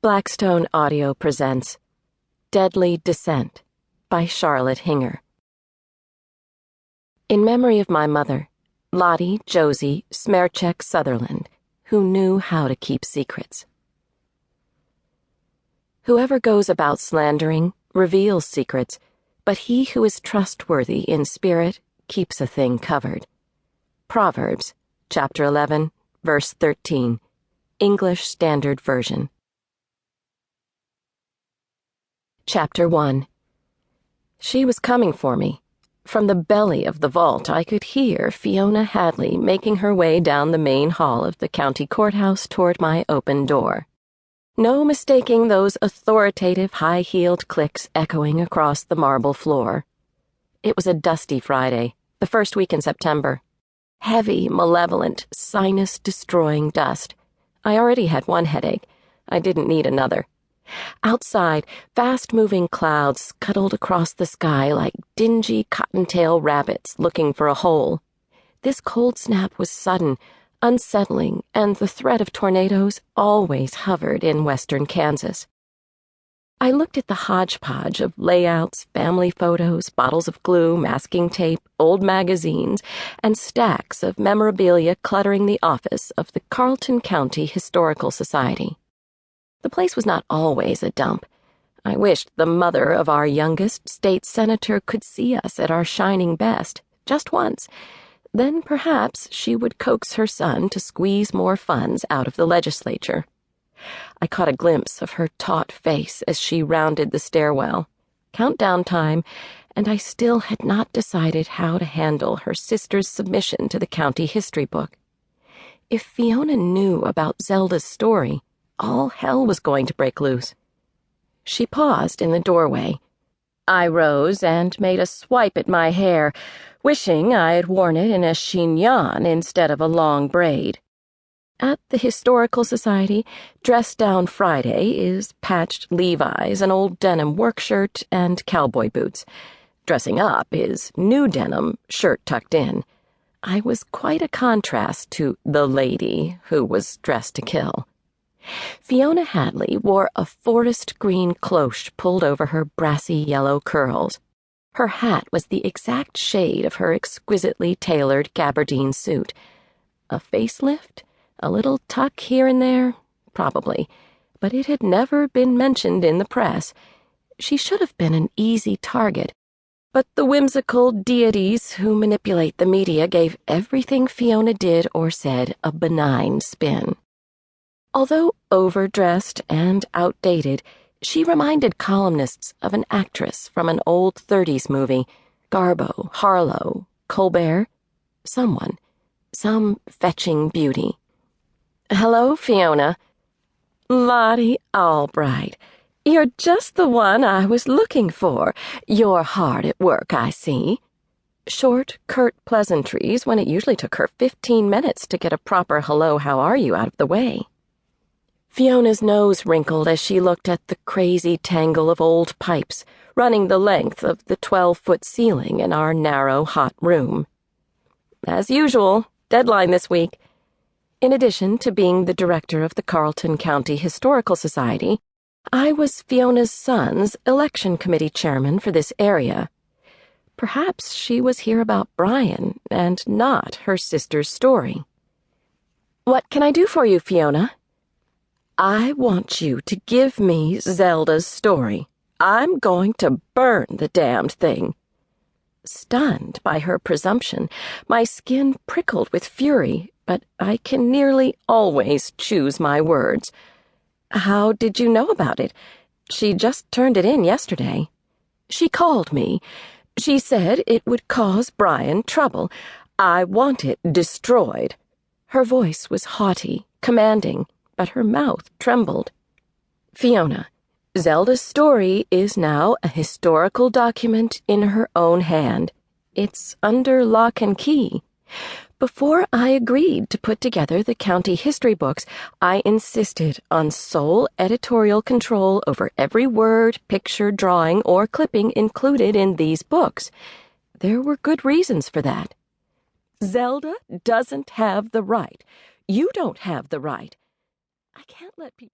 Blackstone Audio presents Deadly Descent by Charlotte Hinger. In memory of my mother, Lottie Josie Smerchek Sutherland, who knew how to keep secrets. Whoever goes about slandering reveals secrets, but he who is trustworthy in spirit keeps a thing covered. Proverbs, chapter 11, verse 13, English Standard Version. Chapter 1. She was coming for me. From the belly of the vault, I could hear Fiona Hadley making her way down the main hall of the county courthouse toward my open door. No mistaking those authoritative, high-heeled clicks echoing across the marble floor. It was a dusty Friday, the first week in September. Heavy, malevolent, sinus-destroying dust. I already had one headache. I didn't need another. Outside, fast-moving clouds scuttled across the sky like dingy cottontail rabbits looking for a hole. This cold snap was sudden, unsettling, and the threat of tornadoes always hovered in western Kansas. I looked at the hodgepodge of layouts, family photos, bottles of glue, masking tape, old magazines, and stacks of memorabilia cluttering the office of the Carleton County Historical Society. The place was not always a dump. I wished the mother of our youngest state senator could see us at our shining best, just once. Then perhaps she would coax her son to squeeze more funds out of the legislature. I caught a glimpse of her taut face as she rounded the stairwell. Countdown time, and I still had not decided how to handle her sister's submission to the county history book. If Fiona knew about Zelda's story, all hell was going to break loose. She paused in the doorway. I rose and made a swipe at my hair, wishing I had worn it in a chignon instead of a long braid. At the Historical Society, dress-down Friday is patched Levi's, an old denim work shirt, and cowboy boots. Dressing up is new denim, shirt tucked in. I was quite a contrast to the lady who was dressed to kill. Fiona Hadley wore a forest green cloche pulled over her brassy yellow curls. Her hat was the exact shade of her exquisitely tailored gabardine suit. A facelift? A little tuck here and there? Probably. But it had never been mentioned in the press. She should have been an easy target. But the whimsical deities who manipulate the media gave everything Fiona did or said a benign spin. Although overdressed and outdated, she reminded columnists of an actress from an old 30s movie. Garbo, Harlow, Colbert, someone, some fetching beauty. "Hello, Fiona." "Lottie Albright. You're just the one I was looking for. You're hard at work, I see." Short, curt pleasantries when it usually took her 15 minutes to get a proper hello, how are you out of the way. Fiona's nose wrinkled as she looked at the crazy tangle of old pipes running the length of the 12-foot ceiling in our narrow, hot room. As usual, deadline this week. In addition to being the director of the Carleton County Historical Society, I was Fiona's son's election committee chairman for this area. Perhaps she was here about Brian and not her sister's story. "What can I do for you, Fiona?" "I want you to give me Zelda's story. I'm going to burn the damned thing." Stunned by her presumption, my skin prickled with fury, but I can nearly always choose my words. "How did you know about it? She just turned it in yesterday." "She called me. She said it would cause Brian trouble. I want it destroyed." Her voice was haughty, commanding, but her mouth trembled. "Fiona, Zelda's story is now a historical document in her own hand. It's under lock and key. Before I agreed to put together the county history books, I insisted on sole editorial control over every word, picture, drawing, or clipping included in these books. There were good reasons for that. Zelda doesn't have the right. You don't have the right. I can't let people